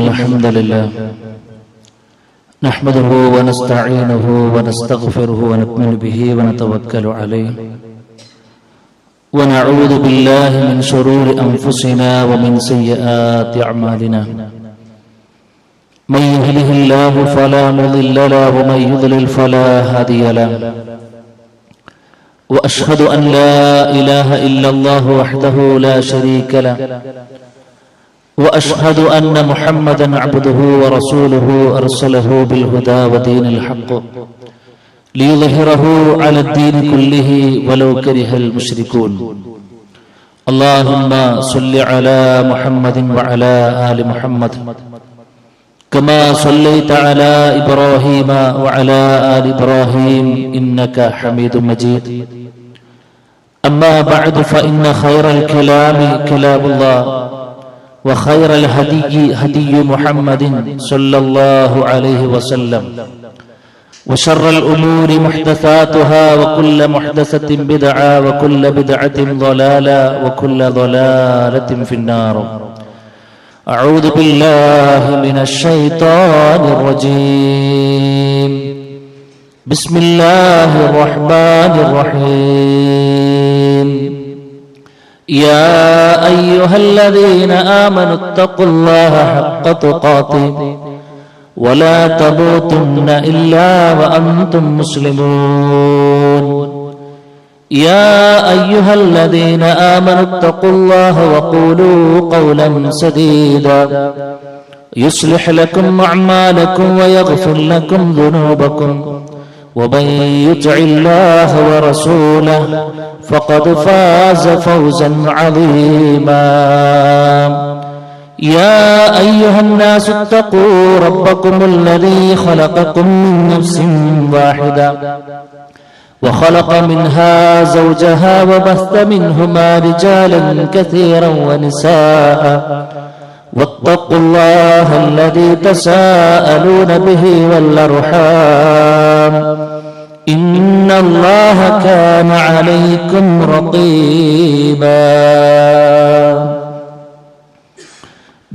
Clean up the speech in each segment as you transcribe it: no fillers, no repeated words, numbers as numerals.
الحمد لله نحمده ونستعينه ونستغفره ونؤمن به ونتوكل عليه ونعوذ بالله من شرور أنفسنا ومن سيئات أعمالنا من يهده الله فلا مضل له ومن يضلل فلا هادي له وأشهد أن لا إله إلا الله وحده لا شريك له وأشهد أن محمدا عبده ورسوله أرسله بالهدى ودين الحق ليظهره على الدين كله ولو كره المشركون اللهم صل على محمد وعلى آل محمد كما صليت على إبراهيم وعلى آل إبراهيم إنك حميد مجيد أما بعد فإن خير الكلام كلام الله وخير الهدي هدي محمد صلى الله عليه وسلم وشر الأمور محدثاتها وكل محدثة بدعة وكل بدعة ضلالة وكل ضلالة في النار أعوذ بالله من الشيطان الرجيم بسم الله الرحمن الرحيم يا أيها الذين آمنوا اتقوا الله حق تقاته ولا تموتن إلا وأنتم مسلمون يا أيها الذين آمنوا اتقوا الله وقولوا قولا سديدا يصلح لكم أعمالكم ويغفر لكم ذنوبكم ومن يطع الله ورسوله فقد فاز فوزا عظيما يا أيها الناس اتقوا ربكم الذي خلقكم من نفس واحدة وخلق منها زوجها وبث منهما رجالا كثيرا ونساء واتقوا الله الذي تساءلون به والأرحام إن الله كان عليكم رقيبا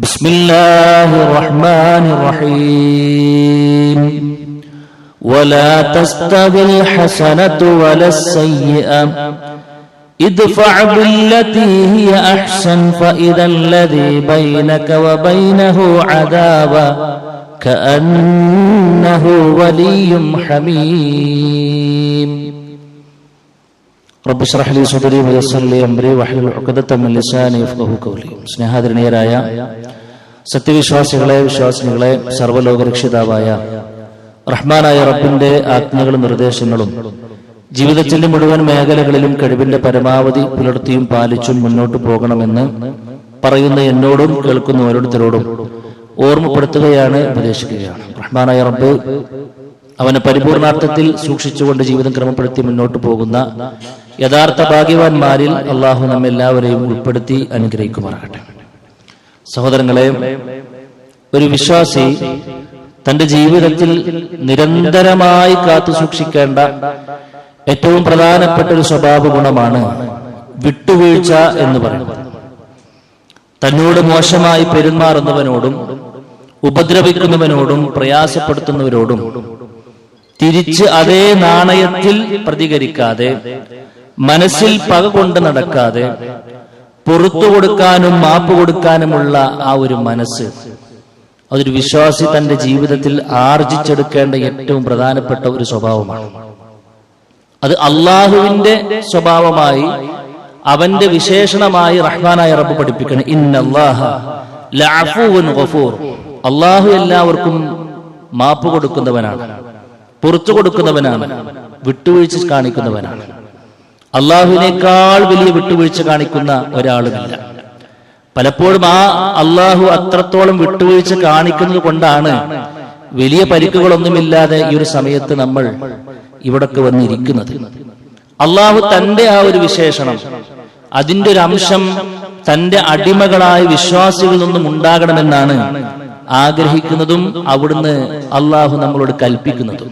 بسم الله الرحمن الرحيم ولا تستوي الحسنة ولا السيئة ادفع بالتي هي أحسن فإذا الذي بينك وبينه عداوة كأنه ولي حميم رب اشرح لي صدري ويسر لي أمري واحلل عقدة من لساني يفقهوا قولي സ്നേഹാദരണീയരായ സത്യവിശ്വാസികളെ വിശ്വാസിനികളെ സർവ്വലോകരക്ഷിതാവായ റഹ്മാനായ റബ്ബിന്റെ ആജ്ഞകളും നിർദ്ദേശങ്ങളും ജീവിതത്തിന്റെ മുഴുവൻ മേഖലകളിലും കഴിവിന്റെ പരമാവധി പുലർത്തിയും പാലിച്ചും മുന്നോട്ട് പോകണമെന്ന് പറയുന്ന എന്നോടും കേൾക്കുന്ന ഓരോരുത്തരോടും ഓർമ്മപ്പെടുത്തുകയാണ്, ഉപദേശിക്കുകയാണ്. റഹ്മാനായ റബ്ബ് അവനെ പരിപൂർണാർത്ഥത്തിൽ സൂക്ഷിച്ചുകൊണ്ട് ജീവിതം ക്രമപ്പെടുത്തി മുന്നോട്ട് പോകുന്ന യഥാർത്ഥ ഭാഗ്യവാന്മാരിൽ അള്ളാഹു നമ്മെല്ലാവരെയും ഉൾപ്പെടുത്തി അനുഗ്രഹിക്കുമാറാകട്ടെ. സഹോദരങ്ങളെ, ഒരു വിശ്വാസി തന്റെ ജീവിതത്തിൽ നിരന്തരമായി കാത്തു സൂക്ഷിക്കേണ്ട ഏറ്റവും പ്രധാനപ്പെട്ട ഒരു സ്വഭാവ ഗുണമാണ് വിട്ടുവീഴ്ച എന്ന് പറയുന്നത്. തന്നോട് മോശമായി പെരുമാറുന്നവനോടും ഉപദ്രവിക്കുന്നവനോടും പ്രയാസപ്പെടുത്തുന്നവരോടും തിരിച്ച് അതേ നാണയത്തിൽ പ്രതികരിക്കാതെ, മനസ്സിൽ പക കൊണ്ട് നടക്കാതെ, പുറത്തു കൊടുക്കാനും മാപ്പ് കൊടുക്കാനുമുള്ള ആ ഒരു മനസ്സ്, അതൊരു വിശ്വാസി തന്റെ ജീവിതത്തിൽ ആർജിച്ചെടുക്കേണ്ട ഏറ്റവും പ്രധാനപ്പെട്ട ഒരു സ്വഭാവമാണ്. അത് അള്ളാഹുവിന്റെ സ്വഭാവമായി, അവന്റെ വിശേഷണമായി റഹ്മാനായ റബ്ബ് പഠിപ്പിക്കണം. ഇന്നല്ലാഹ ലഅഫൂവുൻ ഗഫൂർ. അള്ളാഹു എല്ലാവർക്കും മാപ്പ് കൊടുക്കുന്നവനാണ്, പുറത്തു കൊടുക്കുന്നവനാണ്, വിട്ടുവീഴ്ച കാണിക്കുന്നവനാണ്. അള്ളാഹുവിനേക്കാൾ വലിയ വിട്ടുവീഴ്ച കാണിക്കുന്ന ഒരാളുമില്ല. പലപ്പോഴും ആ അള്ളാഹു അത്രത്തോളം വിട്ടുവീഴ്ച കാണിക്കുന്നത് കൊണ്ടാണ് വലിയ പരിക്കുകളൊന്നുമില്ലാതെ ഈ ഒരു സമയത്ത് നമ്മൾ ഇവിടൊക്കെ വന്നിരിക്കുന്നത്. അള്ളാഹു തന്റെ ആ ഒരു വിശേഷണം, അതിന്റെ ഒരു അംശം തന്റെ അടിമകളായ വിശ്വാസികളിൽ നിന്നും ഉണ്ടാകണമെന്നാണ് ആഗ്രഹിക്കുന്നതും അവിടുന്ന് അള്ളാഹു നമ്മളോട് കൽപ്പിക്കുന്നതും.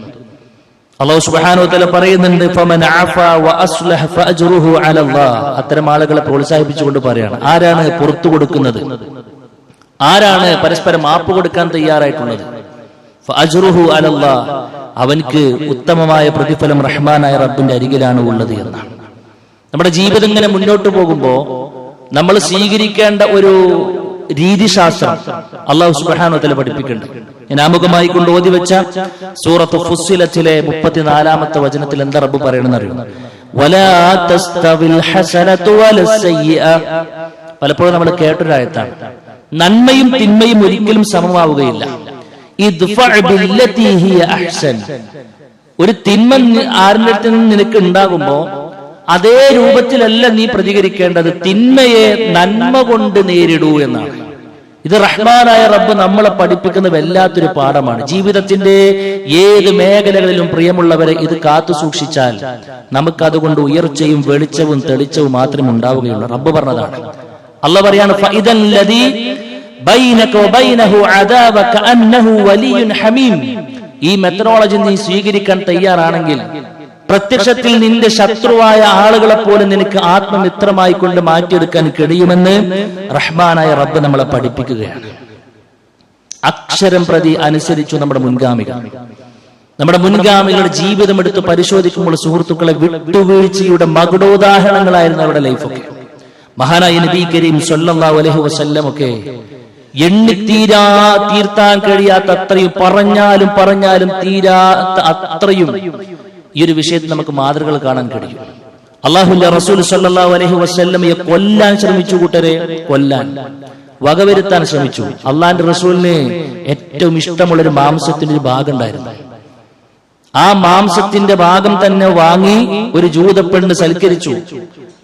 അല്ലാഹു സുബ്ഹാനഹു വ തആല പറയുന്നുണ്ട്, ഫമൻ അഫാ വഅസ്ലഹ ഫഅജ്റുഹു അലല്ലാഹ്. അത്തരം ആളുകളെ പ്രോത്സാഹിപ്പിച്ചുകൊണ്ട് പറയാണ്, ആരാണ് പുറത്തു കൊടുക്കുന്നത്, ആരാണ് പരസ്പരം മാപ്പ് കൊടുക്കാൻ തയ്യാറായിട്ടുള്ളത്? ഫഅജ്റുഹു അലല്ലാഹ്, അവൻക്ക് ഉത്തമമായ പ്രതിഫലം റഹ്മാനായ റബ്ബിന്റെ അരികിലാണ് ഉള്ളത് എന്നാണ്. നമ്മുടെ ജീവിതം ഇങ്ങനെ മുന്നോട്ട് പോകുമ്പോൾ നമ്മൾ സ്വീകരിക്കേണ്ട ഒരു രീതിശാസ്ത്രം അല്ലാഹു സുബ്ഹാനഹു വ തആല പഠിപ്പിക്കുന്നുണ്ട്. ഞാൻ ആമുഖമായി കൊണ്ട് ഓതി വെച്ച സൂറത്ത് ഫുസ്സിലത്തിലെ 34-ാമത്തെ വചനത്തിൽ എന്താ റബ്ബ് പറയണമെന്ന് അറിയോ? വലാ തസ്തവിൽ ഹസനതു വലസ്സയ്യിഅ. പലപ്പോഴും നമ്മൾ കേട്ടൊരായത്താണ്, നന്മയും തിന്മയും ഒരിക്കലും സമമാവുകയില്ല. ഇദ്ഫഅ ബില്ലതി ഹിയ അഹ്സൻ. ഒരു തിന്മ ആരുടെ അടുത്ത് നിന്ന് നിനക്ക് ഉണ്ടാകുമ്പോ അതേ രൂപത്തിലല്ല നീ പ്രതികരിക്കേണ്ടത്, തിന്മയെ നന്മ കൊണ്ട് നേരിടൂ എന്നാണ്. ഇത് റഹ്മാനായ റബ്ബ് നമ്മളെ പഠിപ്പിക്കുന്ന വല്ലാത്തൊരു പാഠമാണ്. ജീവിതത്തിന്റെ ഏത് മേഖലകളിലും പ്രിയമുള്ളവരെ ഇത് കാത്തു സൂക്ഷിച്ചാൽ നമുക്കതുകൊണ്ട് ഉയർച്ചയും വെളിച്ചവും തെളിച്ചവും മാത്രമേ ഉണ്ടാവുകയുള്ളൂ. റബ്ബ് പറഞ്ഞതാണ്. അല്ലാഹു പറയാണ്, ഫഇദൻ ലദീ ബൈനക വബൈനഹു അദാവ കഅന്നഹു വലിയ്യുൻ ഹമീം. ഈ മെത്തഡോളജി നീ സ്വീകരിക്കാൻ തയ്യാറാണെങ്കിൽ പ്രത്യക്ഷത്തിൽ നിന്റെ ശത്രുവായ ആളുകളെ പോലെ നിനക്ക് ആത്മമിത്രമായി കൊണ്ട് മാറ്റിയെടുക്കാൻ കഴിയുമെന്ന് റഹ്മാനായ റബ്ബ് നമ്മളെ പഠിപ്പിക്കുകയാണ്. അക്ഷരം പ്രതി അനുസരിച്ചു നമ്മുടെ മുൻഗാമികളുടെ ജീവിതം എടുത്ത് പരിശോധിക്കുമ്പോൾ സുഹൃത്തുക്കളെ, വിട്ടുവീഴ്ചയുടെ മകുടോദാഹരണങ്ങളായിരുന്നു അവരുടെ ലൈഫൊക്കെ. മഹാനായ നബി കരീം സല്ലല്ലാഹു അലൈഹി വസല്ലം ഒക്കെ തീർത്താൻ കഴിയാത്ത അത്രയും, പറഞ്ഞാലും തീരാത്ത അത്രയും ഈ ഒരു വിഷയത്തിൽ നമുക്ക് മാതൃകകൾ കാണാൻ കഴിയും. അല്ലാഹുവിന്റെ റസൂൽ സല്ലല്ലാഹു അലൈഹി വസല്ലമയെ കൊല്ലാൻ ശ്രമിച്ചു, കൂട്ടരെ കൊല്ലാൻ, വകവരുത്താൻ ശ്രമിച്ചു. അള്ളാന്റെ റസൂലിന് ഏറ്റവും ഇഷ്ടമുള്ളൊരു മാംസത്തിന്റെ ഒരു ഭാഗം ഉണ്ടായിരുന്നു. ആ മാംസത്തിന്റെ ഭാഗം തന്നെ വാങ്ങി ഒരു ജൂതപ്പെണ്ണ് സൽക്കരിച്ചു.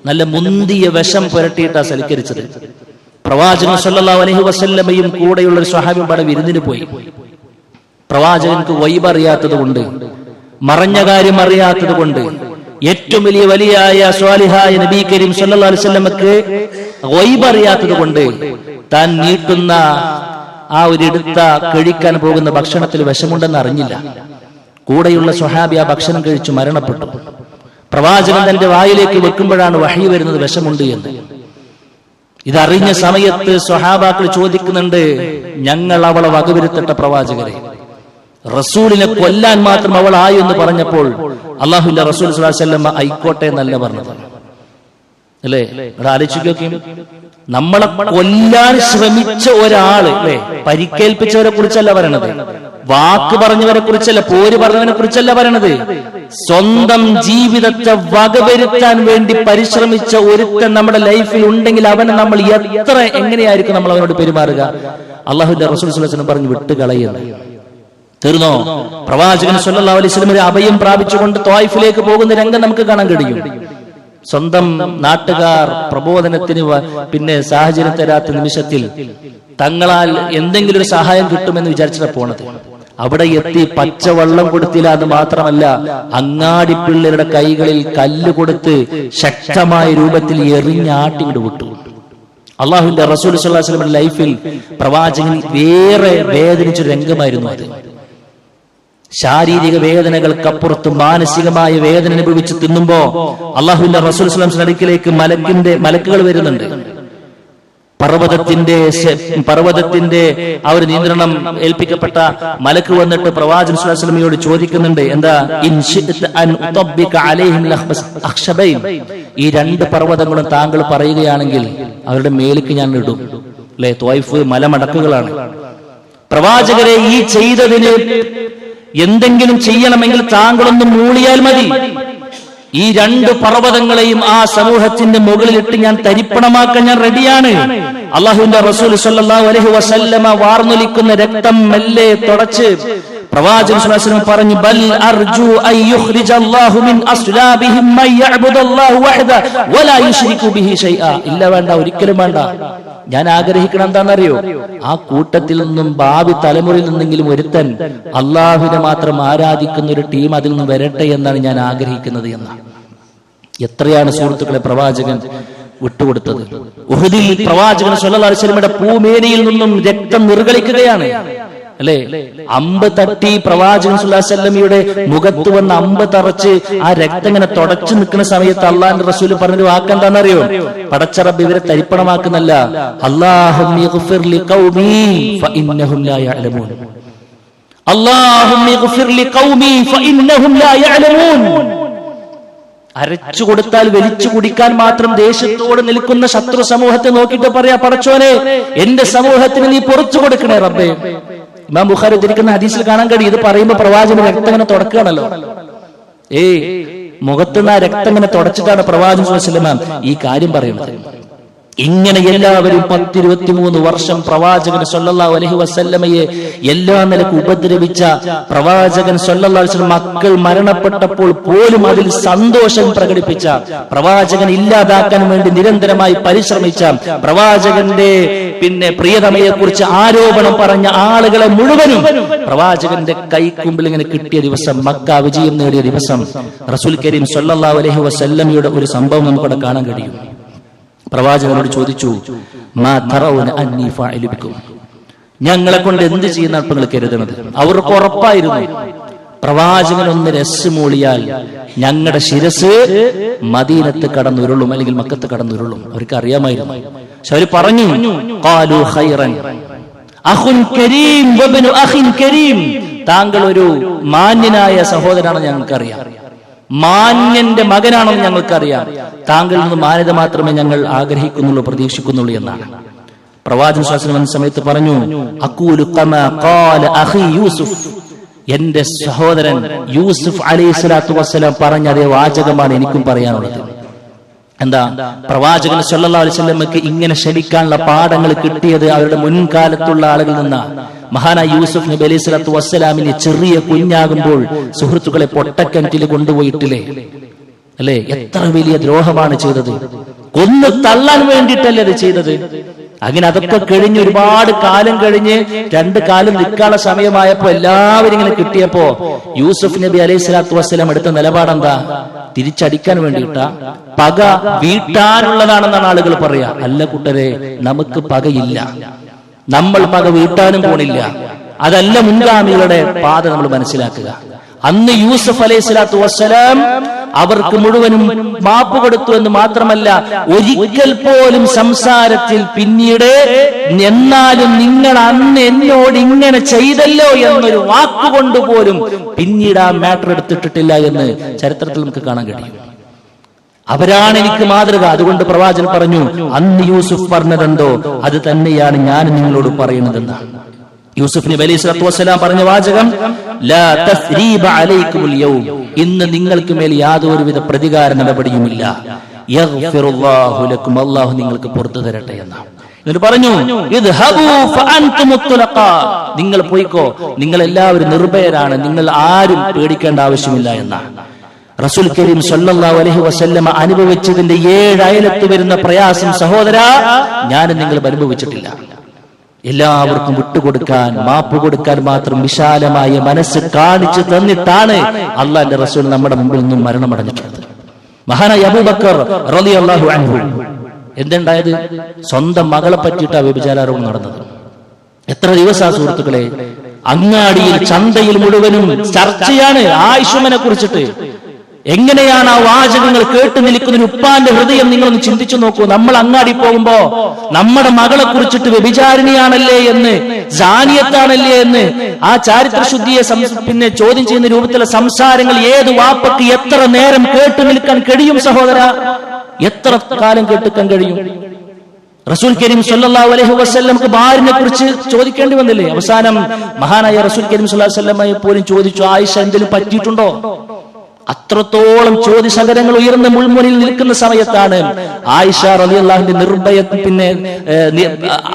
നല്ല മുന്തിയ വിഷം പുരട്ടിയിട്ടാ സൽക്കരിച്ചത്. പ്രവാചകൻ സല്ലല്ലാഹു അലൈഹി വസല്ലമയും കൂടെയുള്ള ഒരു സ്വഹാബിയും പട വിരുന്നിന് പോയി. പ്രവാചകൻക്ക് വൈബ് അറിയാത്തത് കൊണ്ട്, മറഞ്ഞ കാര്യം അറിയാത്തത് കൊണ്ട്, ഏറ്റവും വലിയ സ്വാലിഹായ നബി കരീം സല്ലല്ലാഹു അലൈഹി വസല്ലമക്ക് വൈബ് അറിയാത്തത് കൊണ്ട് താൻ നീട്ടുന്ന ആ ഒരു എടുത്ത കഴിക്കാൻ പോകുന്ന ഭക്ഷണത്തിൽ വിഷമുണ്ടെന്ന് അറിഞ്ഞില്ല. കൂടെയുള്ള സ്വഹാബി ആ ഭക്ഷണം കഴിച്ചു മരണപ്പെട്ടു. പ്രവാചകൻ തന്റെ വായിലേക്ക് വെക്കുമ്പോഴാണ് വഹി വരുന്നത് വിഷമുണ്ട് എന്ന്. ഇതറിഞ്ഞ സമയത്ത് സ്വഹാബാക്കൾ ചോദിക്കുന്നുണ്ട്, ഞങ്ങൾ അവളെ വകവരുത്തട്ട പ്രവാചകരെ, റസൂലിനെ കൊല്ലാൻ മാത്രം അവൾ ആയി എന്ന് പറഞ്ഞപ്പോൾ അല്ലാഹുവിന്റെ റസൂൽ സ്വല്ലല്ലാഹു അലൈഹി വസല്ലം ആയിക്കോട്ടെ എന്നല്ല പറഞ്ഞത്. അല്ലേ? ഇവിടെ ആലോചിക്കുകയും, നമ്മളെ കൊല്ലാൻ ശ്രമിച്ച ഒരാള്, അല്ലെ, പരിക്കേൽപ്പിച്ചവരെ കുറിച്ചല്ല പറയണത്, വാക്ക് പറഞ്ഞവരെ കുറിച്ചല്ല, പോര് പറഞ്ഞവനെ കുറിച്ചല്ല പറയണത്. സ്വന്തം ജീവിതത്തെ വകവരുത്താൻ വേണ്ടി പരിശ്രമിച്ച ഒരുത്തൻ നമ്മുടെ ലൈഫിൽ ഉണ്ടെങ്കിൽ അവനെ നമ്മൾ എങ്ങനെയായിരിക്കും നമ്മൾ അവനോട് പെരുമാറുക? അല്ലാഹുവിന്റെ റസൂൽ സ്വല്ലല്ലാഹു അലൈഹി വസല്ലം പറഞ്ഞു, വിട്ടുകളയുന്നു. തീർന്നോ? പ്രവാചകൻ സല്ലല്ലാഹു അലൈഹി വസല്ലം ഒരു അഭയം പ്രാപിച്ചുകൊണ്ട് ത്വായിഫിലേക്ക് പോകുന്ന രംഗം നമുക്ക് കാണാൻ കഴിയും. സ്വന്തം നാട്ടുകാർ പ്രബോധനത്തിന് പിന്നെ സാഹചര്യം തരാത്ത നിമിഷത്തിൽ തങ്ങളാൽ എന്തെങ്കിലും ഒരു സഹായം കിട്ടുമെന്ന് വിചാരിച്ചിട്ട് പോണത്. അവിടെ എത്തി പച്ചവെള്ളം കൊടുത്തില്ല എന്ന് മാത്രമല്ല, അങ്ങാടി പിള്ളേരുടെ കൈകളിൽ കല്ല് കൊടുത്ത് ശക്തമായ രൂപത്തിൽ എറിഞ്ഞാട്ടിങ്ങോട്ട് വിട്ടു. അല്ലാഹുവിന്റെ റസൂൽ സ്വല്ലല്ലാഹു അലൈഹി വസല്ലം ലൈഫിൽ പ്രവാചകൻ വേറെ വേദനിച്ചൊരു രംഗമായിരുന്നു അത്. ശാരീരിക വേദനകൾക്കപ്പുറത്ത് മാനസികമായ വേദന അനുഭവിച്ച് തിന്നുമ്പോ അല്ലാഹുവിന്റെ റസൂൽ സ്വല്ലല്ലാഹു അലൈഹി വസല്ലം അടുക്കിലേക്ക് മലക്കുകൾ വരുന്നുണ്ട്. പർവ്വതത്തിന്റെ ആ ഒരു നിയന്ത്രണം ഏൽപ്പിക്കപ്പെട്ട മലക്ക് വന്നിട്ട് പ്രവാചകൻ സ്വല്ലല്ലാഹു അലൈഹി വസല്ലമയോട് ചോദിക്കുന്നുണ്ട്, എന്താ, ഈ രണ്ട് പർവ്വതങ്ങളും താങ്കൾ പറയുകയാണെങ്കിൽ അവരുടെ മേലേക്ക് ഞാൻ ഇടും. അല്ലെ, ത്വായിഫ് മലമടക്കുകളാണ്. പ്രവാചകരെ, ഈ ചെയ്തതിന് എന്തെങ്കിലും ചെയ്യണമെങ്കിൽ താങ്കളൊന്ന് മൂളിയാൽ മതി. ഈ രണ്ട് പർവ്വതങ്ങളെയും ആ സമൂഹത്തിന്റെ മുകളിലിട്ട് ഞാൻ തരിപ്പണമാക്കാൻ ഞാൻ റെഡിയാണ്. അല്ലാഹുവിന്റെ റസൂൽ സല്ലല്ലാഹു അലൈഹി വസല്ലമ വാർന്നൊലിക്കുന്ന രക്തം മെല്ലെ തുടച്ച് പ്രവാചകൻ സ്വല്ലല്ലാഹു അലൈഹി വസല്ലം പറഞ്ഞു, ബൽ അർജു അൻ യുഖ്രിജല്ലാഹു മിൻ അസ്ലാബിഹിം മൻ യഅ്ബുദല്ലാഹു വഹദ വലാ യുശ്രികു ബിഹി ഷൈഅ. ഇല്ല, വേണ്ട, ഒരിക്കലും വേണ്ട. ഞാൻ ആഗ്രഹിക്കണം എന്താണെന്നറിയോ? ആ കൂട്ടത്തിൽ നിന്നും ഭാവി തലമുറയിൽ നിന്നെങ്കിലും ഒരുത്തൻ അള്ളാഹുവിനെ മാത്രം ആരാധിക്കുന്ന ഒരു ടീം അതിൽ നിന്ന് വരട്ടെ എന്നാണ് ഞാൻ ആഗ്രഹിക്കുന്നത് എന്നാണ്. എത്രയാണ് സുഹൃത്തുക്കളെ പ്രവാചകൻ വിട്ടുകൊടുത്തത്. ഉഹുദിൽ പ്രവാചകൻ സല്ലല്ലാഹു അലൈഹി വസല്ലമയുടെ പൂമേനിയിൽ നിന്നും രക്തം നിർഗളിക്കുകയാണ്. അല്ലെ? അമ്പ് തട്ടി പ്രവാചകൻ സല്ലല്ലാഹു അലൈഹി വസല്ലമയുടെ മുഖത്ത് വന്ന് അമ്പ് തറച്ച് ആ രക്തം ഇങ്ങനെ തുടച്ചു നിൽക്കുന്ന സമയത്ത് അള്ളാഹുവിന്റെ റസൂൽ പറഞ്ഞൊരു വാക്കെന്താണെന്നറിയോ? പടച്ച റബ്ബ് ഇവരെ തരിപ്പണമാക്കുന്നല്ല, അല്ലാഹുമ്മ ഇഗ്ഫിർ ലിഖൗമി ഫഇന്നഹും ലാ യഅലമൂൻ. അല്ലാഹുമ്മ ഇഗ്ഫിർ ലിഖൗമി ഫഇന്നഹും ലാ യഅലമൂൻ. അരച്ചു കൊടുത്താൽ വലിച്ചു കുടിക്കാൻ മാത്രം ദേശത്തോട് നിൽക്കുന്ന ശത്രു സമൂഹത്തെ നോക്കിയിട്ട് പറയാ, പടച്ചോനെ എന്റെ സമൂഹത്തിന് നീ പുറത്തു കൊടുക്കണേ റബ്ബേ. ഇമാം ബുഖാരി ഉദ്ധരിക്കുന്ന ഹദീസിൽ കാണാൻ കഴിയും, ഇത് പറയുമ്പോ പ്രവാചകൻ രക്തം ഇങ്ങനെ തുടക്കുകയാണല്ലോ. മുഖത്തുനിന്ന് ആ രക്തം ഇങ്ങനെ തുടച്ചിട്ടാണ് പ്രവാചകൻ സ്വല്ലല്ലാഹു അലൈഹി വസല്ലം ഈ കാര്യം പറയുന്നത്. ഇങ്ങനെ എല്ലാവരും 10-23 വർഷം പ്രവാചകൻ സല്ലല്ലാഹു അലൈഹി വസല്ലമയെ എല്ലാ നിലക്കും ഉപദ്രവിച്ച പ്രവാചകൻ സല്ലല്ലാഹു അലൈഹി വസല്ലം മക്കൾ മരണപ്പെട്ടപ്പോൾ പോലും അതിൽ സന്തോഷം പ്രകടിപ്പിച്ച, പ്രവാചകൻ ഇല്ലാതാക്കാൻ വേണ്ടി നിരന്തരമായി പരിശ്രമിച്ച, പ്രവാചകന്റെ പ്രിയതമയെ കുറിച്ച് ആരോപണം പറഞ്ഞ ആളുകളെ മുഴുവനും പ്രവാചകന്റെ കൈക്കുമ്പിൽ ഇങ്ങനെ കിട്ടിയ ദിവസം, മക്ക വിജയം നേടിയ ദിവസം, റസൂൽ കരീം സല്ലല്ലാഹു അലൈഹി വസല്ലമയുടെ ഒരു സംഭവം നമുക്കവിടെ കാണാൻ കഴിയും. പ്രവാചകനോട് ചോദിച്ചു, മാ തറൗന അന്നീ ഫാഇലു ബിക്കും, ഞങ്ങളെ കൊണ്ട് എന്ത് ചെയ്യുന്ന നിങ്ങൾ കരുതുന്നത്? അവർക്ക് ഉറപ്പായിരുന്നു പ്രവാചകൻ ഒന്ന് രസ് മൂളിയാൽ ഞങ്ങളുടെ ശിരസ് മദീനത്ത് കടന്നുരുളും, അല്ലെങ്കിൽ മക്കത്ത് കടന്നുരുളും. അവർക്ക് അറിയാമായിരുന്നു. പക്ഷെ അവർ പറഞ്ഞു, ഖാലു ഖൈറൻ അഖുൻ കരീം വബ്നു അഖിൻ കരീം, താങ്കൾ ഒരു മാന്യനായ സഹോദരനാണെന്ന് ഞങ്ങൾക്കറിയാം, മാന്യന്റെ മകനാണെന്ന് ഞങ്ങൾക്കറിയാം, താങ്കളിൽ നിന്ന് മാന്യത മാത്രമേ ഞങ്ങൾ ആഗ്രഹിക്കുന്നുള്ളൂ, പ്രതീക്ഷിക്കുന്നുള്ളൂ എന്നാണ്. പ്രവാചകൻ സ്വല്ലല്ലാഹു അലൈഹി വസല്ലം സമയത്ത് പറഞ്ഞു, അഖൂലു കമാ ഖാല അഖി യൂസുഫ്, എന്റെ സഹോദരൻ യൂസുഫ് അലൈഹിസ്സലാത്തു വസ്സലാം പറഞ്ഞ അതേ വാചകമാണ് എനിക്കും പറയാനുള്ളത്. എന്താ? പ്രവാചകൻ സല്ലല്ലാഹു അലൈഹി വസല്ലമക്ക് ഇങ്ങനെ ക്ഷമിക്കാനുള്ള പാഠങ്ങൾ കിട്ടിയത് അവരുടെ മുൻകാലത്തുള്ള ആളുകളിൽ നിന്നാണ്. മഹാനായ യൂസുഫ് നബി അലൈഹി സ്വലാത്തു വസ്സലാമിനെ ചെറിയ കുഞ്ഞാകുമ്പോൾ സുഹൃത്തുക്കളെ പൊട്ടക്കിണറ്റിൽ കൊണ്ടുപോയിട്ടില്ലേ? അല്ലെ? എത്ര വലിയ ദ്രോഹമാണ് ചെയ്തത്! കൊന്നു തള്ളാൻ വേണ്ടിയിട്ടല്ലേ അത് ചെയ്തത്? അങ്ങനെ അതൊക്കെ കഴിഞ്ഞ് ഒരുപാട് കാലം കഴിഞ്ഞ് 2 കാലം നിൽക്കാനുള്ള സമയമായപ്പോ എല്ലാവരും ഇങ്ങനെ കിട്ടിയപ്പോ യൂസുഫ് നബി അലൈഹി സ്വലാത്തു വസ്സലാം എടുത്ത നിലപാടെന്താ? തിരിച്ചടിക്കാൻ വേണ്ടിയിട്ടാ? പക വീട്ടാനുള്ളതാണെന്നാണ് ആളുകൾ പറയാ. അല്ല കൂട്ടരെ, നമുക്ക് പകയില്ല, നമ്മൾ പക വീട്ടാനും പോണില്ല. അതല്ല മുൻഗാമികളുടെ പാത നമ്മൾ മനസ്സിലാക്കുക. അന്ന് യൂസുഫ് അലൈഹി സ്വലാത്തു വസ്സലാം അവർക്ക് മുഴുവനും മാപ്പ് കൊടുത്തു എന്ന് മാത്രമല്ല, ഒരിക്കൽ പോലും സംസാരത്തിൽ പിന്നീട് എന്നാലും നിങ്ങൾ അന്ന് എന്നോട് ഇങ്ങനെ ചെയ്തല്ലോ എന്നൊരു വാക്കുകൊണ്ട് പോലും പിന്നീട് ആ മാറ്റർ എടുത്തിട്ടില്ല എന്ന് ചരിത്രത്തിൽ നമുക്ക് കാണാൻ കഴിയും. അവരാണ് എനിക്ക് മാതൃക. അതുകൊണ്ട് പ്രവാചകൻ പറഞ്ഞു, അന്ന് യൂസുഫ് പറഞ്ഞതെന്തോ അത് തന്നെയാണ് ഞാൻ നിങ്ങളോട് പറയുന്നതെന്ന്. യൂസുഫ് നബി അലൈഹി സ്വലാത്തു വസ്സലാം പറഞ്ഞ വാചകം, ലാ തസ്രീബ അലൈക്കുമുൽ യൗം, ഇന്ന് നിങ്ങൾക്ക് മേൽ യാതൊരുവിധ പ്രതികാര നടപടിയുമില്ല. യഗ്ഫിറുല്ലാഹു ലക്കും, അല്ലാഹു നിങ്ങൾക്ക് പുറത്തു തരട്ടെ എന്നാണ്. എന്നിട്ട് പറഞ്ഞു, ഇദ്ഹബൂ ഫഅൻതും മുത്ലഖാ, നിങ്ങൾ പോയിക്കോ, നിങ്ങൾ എല്ലാവരും നിർഭയരാണ്, നിങ്ങൾ ആരും പേടിക്കേണ്ട ആവശ്യമില്ല എന്നാണ്. റസൂൽ കരീം സല്ലല്ലാഹു അലൈഹി വസല്ലമ അനുഭവിച്ചതിന്റെ 7 അയലത്ത് വരുന്ന പ്രയാസം സഹോദരാ ഞാൻ നിങ്ങൾ അനുഭവിച്ചിട്ടില്ല. എല്ലാവർക്കും വിട്ടുകൊടുക്കാൻ, മാപ്പ് കൊടുക്കാൻ മാത്രം വിശാലമായ മനസ്സ് കാണിച്ചു തന്നിട്ടാണ് അള്ളാന്റെ റസൂൽ നമ്മുടെ മുമ്പിൽ നിന്നും മരണമടഞ്ഞിട്ടുള്ളത്. മഹാനായ അബൂബക്കർ റളിയല്ലാഹു അൻഹു എന്തുണ്ടായത്? സ്വന്തം മകളെ പറ്റിയിട്ടാണ് വ്യഭിചാരോപണം നടന്നത്. എത്ര ദിവസാ സുഹൃത്തുക്കളെ, അങ്ങാടിയിൽ ചന്തയിൽ മുഴുവനും ചർച്ചയാണ് ആയിഷുമനെ കുറിച്ചിട്ട്. എങ്ങനെയാണ് ആ വാചകങ്ങൾ കേട്ടു നിൽക്കുന്ന ഉപ്പാന്റെ ഹൃദയം നിങ്ങളൊന്ന് ചിന്തിച്ചു നോക്കൂ. നമ്മൾ അങ്ങാടി പോകുമ്പോ നമ്മുടെ മകളെ കുറിച്ചിട്ട് വ്യഭിചാരിണിയാണല്ലേ എന്ന്, ജാനിയത്താണല്ലേ എന്ന് ആ ചാരിത്രശുദ്ധിയെ ചോദ്യം ചെയ്യുന്ന രൂപത്തിലുള്ള സംസാരങ്ങൾ ഏത് വാപ്പക്ക് എത്ര നേരം കേട്ടു നിൽക്കാൻ കഴിയും സഹോദര? എത്ര കാലം കേട്ടുക്കാൻ കഴിയും? റസൂൽ കരീം സല്ലല്ലാഹു അലൈഹി വസല്ലമക്ക് ഭാര്യനെ കുറിച്ച് ചോദിക്കേണ്ടി വന്നില്ലേ? അവസാനം മഹാനായ റസൂൽ കരീം സല്ലല്ലാഹു അലൈഹി വസല്ലമയെ പോലും ചോദിച്ചു, ആയിഷ എന്തെങ്കിലും പറ്റിയിട്ടുണ്ടോ? അത്രത്തോളം ചോദ്യശകലങ്ങൾ ഉയർന്ന മുൾമുനിൽ നിൽക്കുന്ന സമയത്താണ് ആയിഷ റളിയല്ലാഹുവിന്റെ നിർഭയ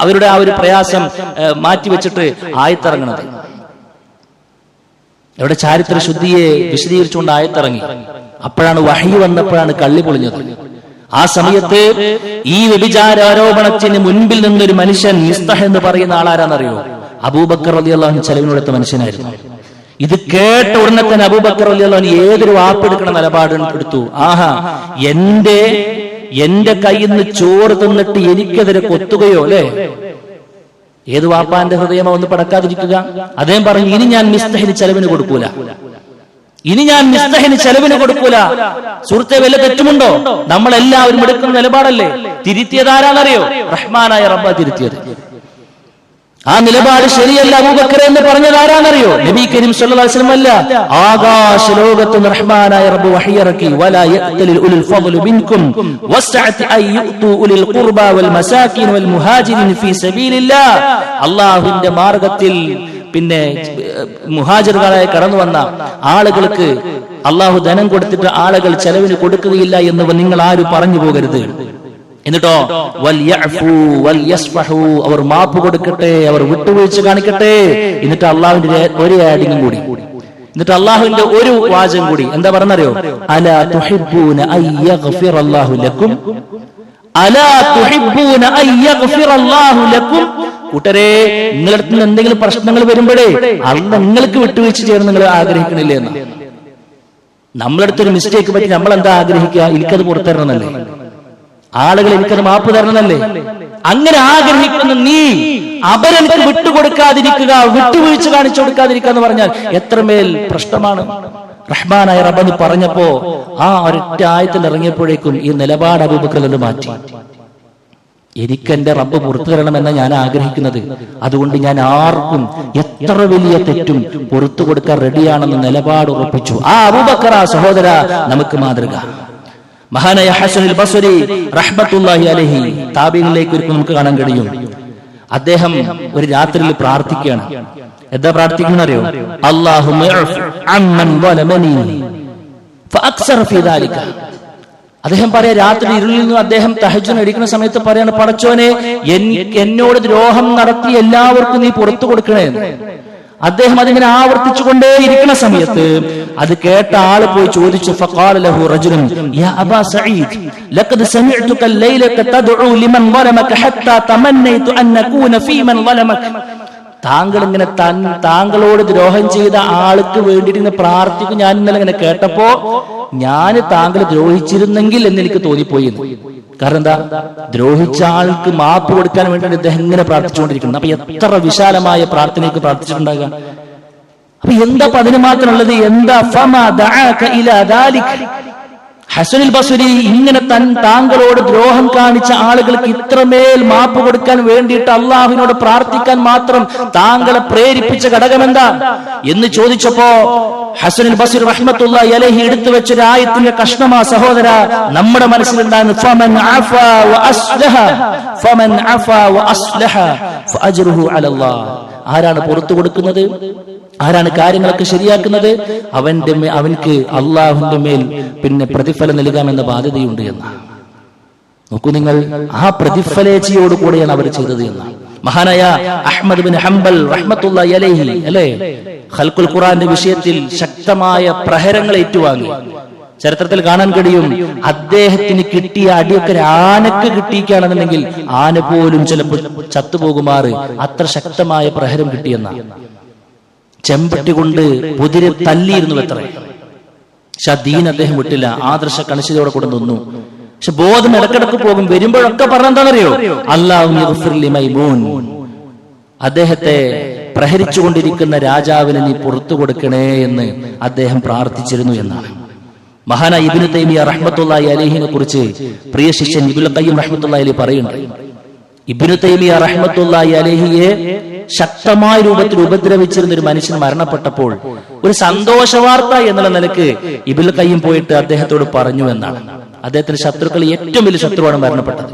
അവരുടെ ആ ഒരു പ്രയാസം മാറ്റിവെച്ചിട്ട് ആയത്തിറങ്ങുന്നത്. അവിടെ ചാരിത്ര ശുദ്ധിയെ വിശദീകരിച്ചുകൊണ്ട് ആയത്തിറങ്ങി. അപ്പോഴാണ് വഹി വന്നപ്പോഴാണ് കള്ളി പൊളിഞ്ഞത്. ആ സമയത്ത് ഈ വ്യഭിചാര ആരോപണത്തിന് മുൻപിൽ നിന്നൊരു മനുഷ്യൻ മിസ്തഹ് എന്ന് പറയുന്ന ആളാരാന്നറിയോ? അബൂബക്കർ റളിയല്ലാഹു അൻഹു ചെലവിനെടുത്ത മനുഷ്യനായിരുന്നു. ഇത് കേട്ട ഉടനെ തന്നെ അബൂബക്കർ റളിയല്ലാഹു അൻഹു ഏതൊരു വാപ്പെടുക്കണ നിലപാട് എടുത്തു. ആഹാ, എന്റെ കയ്യിൽ നിന്ന് ചോറ് തിന്നിട്ട് എനിക്കെതിരെ കൊത്തുകയോ, അല്ലെ? ഏത് വാപ്പാന്റെ ഹൃദയമോ ഒന്ന് പടക്കാതിരിക്കുക? അദ്ദേഹം പറഞ്ഞു, ഇനി ഞാൻ മിസ്തഹിന് ചെലവിന് കൊടുക്കൂല, ഇനി ഞാൻ മിസ്തഹിന് ചെലവിന് കൊടുക്കൂല. സുഹൃത്തെ, വല്ല തെറ്റുമുണ്ടോ? നമ്മളെല്ലാവരും എടുക്കുന്ന നിലപാടല്ലേ? തിരുത്തിയത് ആരാന്നറിയോ? റഹ്മാനായ റബ്ബ തിരുത്തിയത്. ആ നിലപാട് ശരിയല്ല അബൂബക്കർ എന്ന് പറഞ്ഞത് ആരാന്നറിയോ? നബി കരീം സല്ലല്ലാഹു അലൈഹി വസല്ലം അല്ല. ആകാശ ലോകത്ത് റഹ്മാനായ റബ്ബ് വഹയിറക്കി, വലാ യഅ്തലിൽ ഉലുൽ ഫദ്ലി മിൻകും വസ്അഅതി അൻ യുഅ്തു ഉലിൽ ഖുർബ വൽ മസാകിൻ വൽ മുഹാജിരിൻ ഫീ സബീലില്ലാഹ്. അല്ലാഹുവിന്റെ മാർഗ്ഗത്തിൽ പിന്നെ മുഹാജിറുകളായി കടന്നു വന്ന ആളുകൾക്ക് അല്ലാഹു ധനം കൊടുത്തിട്ട് ആളുകൾ ചെലവിന് കൊടുക്കുകയില്ല എന്ന് നിങ്ങൾ ആരും പറഞ്ഞു പോകരുത്. എന്നിട്ടോ അവർ മാപ്പ് കൊടുക്കട്ടെ, അവർ വിട്ടുവീഴ്ച കാണിക്കട്ടെ. എന്നിട്ട് അള്ളാഹുവിന്റെ ഒരു ആഡിങ്ങും കൂടി, എന്നിട്ട് അള്ളാഹുവിന്റെ ഒരു വാചകം കൂടി എന്താ പറഞ്ഞറിയോ? അലാ തുഹിബ്ബൂന അയ്യഗ്ഫിറല്ലാഹു ലക്കും, അലാ തുഹിബ്ബൂന അയ്യഗ്ഫിറല്ലാഹു ലക്കും. കൂട്ടരെ, നിങ്ങളുടെ അടുത്ത് എന്തെങ്കിലും പ്രശ്നങ്ങൾ വരുമ്പോഴേ അള്ളാഹ് നിങ്ങൾക്ക് വിട്ടുവീഴ്ച ചെയ്യണം നിങ്ങൾ ആഗ്രഹിക്കണില്ലേ എന്ന്. നമ്മളടുത്തൊരു മിസ്റ്റേക്ക് പറ്റി നമ്മൾ എന്താ ആഗ്രഹിക്കുക? എനിക്കത് പുറത്തരണന്നല്ലേ, ആളുകൾ എനിക്കത് മാപ്പ് തരണമല്ലേ? അങ്ങനെ ആഗ്രഹിക്കുന്ന നീ അവരെനിക്ക് വിട്ടുകൊടുക്കാതിരിക്കുക, വിട്ടുവീഴ്ച കാണിച്ചു കൊടുക്കാതിരിക്കുക എന്ന് പറഞ്ഞാൽ എത്രമേൽ പ്രശ്നമാണ്. റഹ്മാനായ റബ്ബ് പറഞ്ഞപ്പോ ആ ഒരൊറ്റ ആയത്തിൽ ഇറങ്ങിയപ്പോഴേക്കും ഈ നിലപാട് അബൂബക്കർ മാറ്റി. എനിക്കെന്റെ റബ്ബ് പുറത്തു തരണമെന്ന ഞാൻ ആഗ്രഹിക്കുന്നത്, അതുകൊണ്ട് ഞാൻ ആർക്കും എത്ര വലിയ തെറ്റും പുറത്തു കൊടുക്കാൻ റെഡിയാണെന്ന് നിലപാട് ഉറപ്പിച്ചു. ആ അബൂബക്കർ, ആ സഹോദര, നമുക്ക് മാതൃക. മഹാനായ ഹസനുൽ ബസ്രി റഹ്മത്തുള്ളാഹി അലൈഹി, താബീങ്ങളിലേക്ക് ഒരിക്കൽ നമുക്ക് കാണാൻ കഴിയും. അദ്ദേഹം ഒരു രാത്രിയിൽ പ്രാർത്ഥിക്കുകയാണ്. എന്താ പ്രാർത്ഥിക്കുന്നത് അറിയോ? അല്ലാഹുമ്മ ഇഅ്ഫു അമ്മൻ വലമനി ഫഅക്സറ ഫീ ദാലിക. അദ്ദേഹം പറയാ, രാത്രി ഇരുളിൽ നിന്ന് അദ്ദേഹം തഹജ്ജുദ് എടുക്കുന്ന സമയത്ത് പറയാണ്, പടച്ചോനെ, എന്നോട് ദ്രോഹം നടത്തി എല്ലാവർക്കും നീ പുറത്തു കൊടുക്കണേ. അദ്ദേഹം അതിങ്ങനെ ആവർത്തിച്ചുകൊണ്ടേ ഇരിക്കുന്ന സമയത്ത് അത് കേട്ട ആള് പോയി ചോദിച്ചു, ഫഖാല ലഹു റജുലുൻ യാ അബാ സഈദ് ലഖദ് സമിഅ്തുക ലൈലത തദ്ഉ ലിമൻ ളലമക ഹത്താ തമന്നൈതു അൻ നകൂന ഫീമൻ ളലമക. താങ്കൾ ഇങ്ങനെ താങ്കളോട് ദ്രോഹം ചെയ്ത ആൾക്ക് വേണ്ടിയിട്ട് പ്രാർത്ഥിക്കും ഞാൻ ഇന്നലെ ഇങ്ങനെ കേട്ടപ്പോ ഞാൻ താങ്കളെ ദ്രോഹിച്ചിരുന്നെങ്കിൽ എന്ന് എനിക്ക് തോന്നിപ്പോയി. കാരണം എന്താ? ദ്രോഹിച്ച ആൾക്ക് മാപ്പ് കൊടുക്കാൻ വേണ്ടി അദ്ദേഹം ഇങ്ങനെ പ്രാർത്ഥിച്ചുകൊണ്ടിരിക്കുന്നു. അപ്പൊ എത്ര വിശാലമായ പ്രാർത്ഥനയ്ക്ക് പ്രാർത്ഥിച്ചിട്ടുണ്ടാകുക. അപ്പൊ എന്താ അതിന് മാത്രമുള്ളത്? എന്താ ഫമാ ദഅക ഇലാ ദാലിക. ഹസനുൽ ബസ്രി ഇങ്ങനെ താങ്കളോട് ദ്രോഹം കാണിച്ച ആളുകൾക്ക് ഇത്രമേൽ മാപ്പ് കൊടുക്കാൻ വേണ്ടിയിട്ട് അള്ളാഹുവിനോട് പ്രാർത്ഥിക്കാൻ മാത്രം താങ്കളെ പ്രേരിപ്പിച്ച ഘടകം എന്താ എന്ന് ചോദിച്ചപ്പോ ഹസനുൽ ബസ്രി റഹ്മത്തുള്ളാഹി അലൈഹി എടുത്തു വെച്ചൊരു ആയത്തിന്റെ കഷ്ണമാ സഹോദര നമ്മുടെ മനസ്സിലുണ്ടാകുന്നു. ഫമൻ അഫാ വഅസ്ലഹ ഫമൻ അഫാ വഅസ്ലഹ ഫഅജ്റുഹു അലല്ലാഹ്. ആരാണ് പുറത്തു കൊടുക്കുന്നത്? ആരാണ് കാര്യങ്ങളൊക്കെ ശരിയാക്കുന്നത്? അവൻക്ക് അള്ളാഹുവിന്റെ മേൽ പിന്നെ പ്രതിഫലം നൽകാമെന്ന ബാധ്യതയുണ്ട് എന്ന്. നോക്കൂ നിങ്ങൾ, ആ പ്രതിഫലേച്ഛയോടുകൂടെയാണ് അവർ ചെയ്തത് എന്ന്. മഹാനായ അഹ്മദ് ബിൻ ഹംബൽ റഹ്മത്തുള്ളാഹി അലൈഹി അല്ലേ, ഖൽഖുൽ ഖുർആന്റെ വിഷയത്തിൽ ശക്തമായ പ്രഹരങ്ങൾ ഏറ്റുവാങ്ങി. ചരിത്രത്തിൽ കാണാൻ കഴിയും, അദ്ദേഹത്തിന് കിട്ടിയ അടിയൊക്കെ ആനക്ക് കിട്ടിയിരിക്കുകയാണെന്നുണ്ടെങ്കിൽ ആന പോലും ചിലപ്പോൾ ചത്തുപോകുമാറ് അത്ര ശക്തമായ പ്രഹരം കിട്ടിയെന്ന. ചെമ്പട്ടി കൊണ്ട് പുതിരെ തല്ലിയിരുന്നു എത്ര. പക്ഷെ ആ ദീൻ അദ്ദേഹം വിട്ടില്ല, ആദർശ കണിശതയോടെ കൂടെ നിന്നു. പക്ഷെ ബോധം ഇടക്കിടക്ക് പോകും. വരുമ്പോഴൊക്കെ പറഞ്ഞെന്താണെന്നറിയോ? അല്ലാഹു യഗ്ഫിർ ലി മൈമൂൻ, അദ്ദേഹത്തെ പ്രഹരിച്ചുകൊണ്ടിരിക്കുന്ന രാജാവിനെ നീ പുറത്തു കൊടുക്കണേ എന്ന് അദ്ദേഹം പ്രാർത്ഥിച്ചിരുന്നു എന്നാണ്. മഹാനായ ഇബ്നു തൈമിയ റഹ്മത്തുള്ളാഹി അലൈഹിനെ കുറിച്ച് പ്രിയ ശിഷ്യൻ ഇബ്നുൽ ഖയ്യിം റഹ്മത്തുള്ളാഹി അലൈഹി പറയുന്നുണ്ട്. ഇബ്നു തൈമിയ റഹ്മത്തുള്ളാഹി അലൈഹിയെ ശക്തമായ രൂപത്തിൽ ഉപദ്രവിച്ചിരുന്ന ഒരു മനുഷ്യൻ മരണപ്പെട്ടപ്പോൾ ഒരു സന്തോഷ വാർത്ത എന്നുള്ള നിലക്ക് ഇബ്നുൽ ഖയ്യിം പോയിട്ട് അദ്ദേഹത്തോട് പറഞ്ഞു എന്നാണ്. അദ്ദേഹത്തിന്റെ ശത്രുക്കൾ ഏറ്റവും വലിയ ശത്രുവാണ് മരണപ്പെട്ടത്.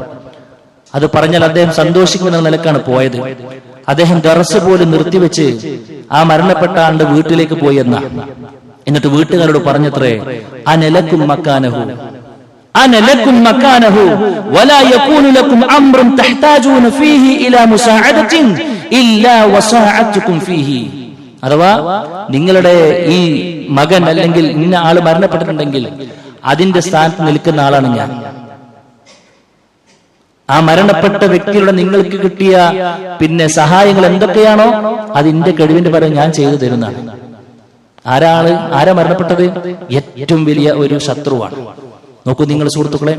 അത് പറഞ്ഞാൽ അദ്ദേഹം സന്തോഷിക്കുമെന്ന നിലക്കാണ് പോയത്. അദ്ദേഹം ദർസ് പോലും നിർത്തിവെച്ച് ആ മരണപ്പെട്ട ആളുടെ വീട്ടിലേക്ക് പോയി എന്നാ. എന്നിട്ട് വീട്ടുകാരോട് പറഞ്ഞത്രേ, അനലക്കും മക്കാനഹു അനലക്കും മക്കാനഹു വലാ യകൂനു ലക്കും അംറുൻ തഹ്താജൂന ഫീഹി ഇലാ മുസാഅദത്തിൻ ഇല്ലാ വസാഅതുകും ഫീഹി. അഥവാ നിങ്ങളുടെ ഈ മകൻ അല്ലെങ്കിൽ ഇന്ന ആള് മരണപ്പെട്ടിട്ടുണ്ടെങ്കിൽ അതിന്റെ സ്ഥാനത്ത് നിൽക്കുന്ന ആളാണ് ഞാൻ. ആ മരണപ്പെട്ട വ്യക്തിയുടെ നിങ്ങൾക്ക് കിട്ടിയ പിന്നെ സഹായങ്ങൾ എന്തൊക്കെയാണോ അതിന്റെ കഴിവിന്റെ പരം ഞാൻ ചെയ്തു തരുന്നതാണ്. ആരാ മരണപ്പെട്ടത്? ഏറ്റവും വലിയ ഒരു ശത്രുവാണ്. നോക്കൂ നിങ്ങൾ സുഹൃത്തുക്കളെ,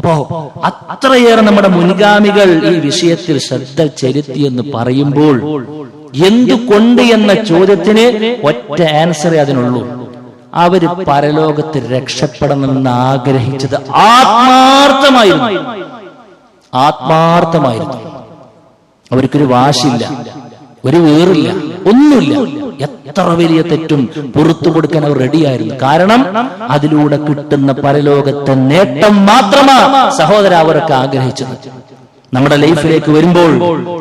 അപ്പോ അത്രയേറെ നമ്മുടെ മുൻഗാമികൾ ഈ വിഷയത്തിൽ ശ്രദ്ധ ചെലുത്തിയെന്ന് പറയുമ്പോൾ എന്തുകൊണ്ട് എന്ന ചോദ്യത്തിന് ഒറ്റ ആൻസറേ അതിനുള്ളൂ. അവര് പരലോകത്ത് രക്ഷപ്പെടണമെന്ന് ആഗ്രഹിച്ചത് ആത്മാർത്ഥമായിരുന്നു. അവർക്കൊരു വാശിയില്ല, ഒരു വേറില്ല, ഒന്നുമില്ല. എത്ര വലിയ തെറ്റും പുറത്തു കൊടുക്കാൻ അവർ റെഡിയായിരുന്നു. കാരണം അതിലൂടെ കിട്ടുന്ന പരലോകത്തെ നേട്ടം മാത്രമാണ് സഹോദര അവരൊക്കെ ആഗ്രഹിച്ചത്. നമ്മുടെ ലൈഫിലേക്ക് വരുമ്പോൾ